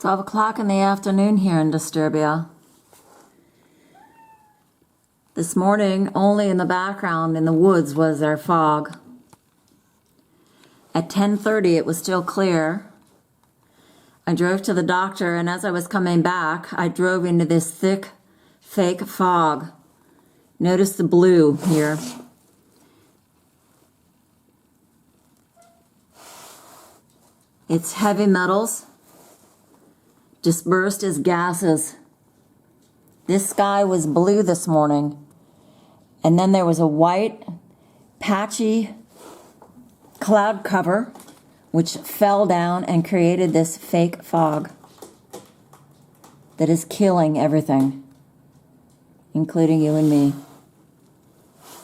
12 o'clock in the afternoon here in Disturbia. This morning, only in the background in the woods was there fog. At 10:30, it was still clear. I drove to the doctor, and as I was coming back, I drove into this thick, fake fog. Notice the blue here. It's heavy metals dispersed as gases. This sky was blue this morning, and then there was a white, patchy cloud cover which fell down and created this fake fog that is killing everything, including you and me.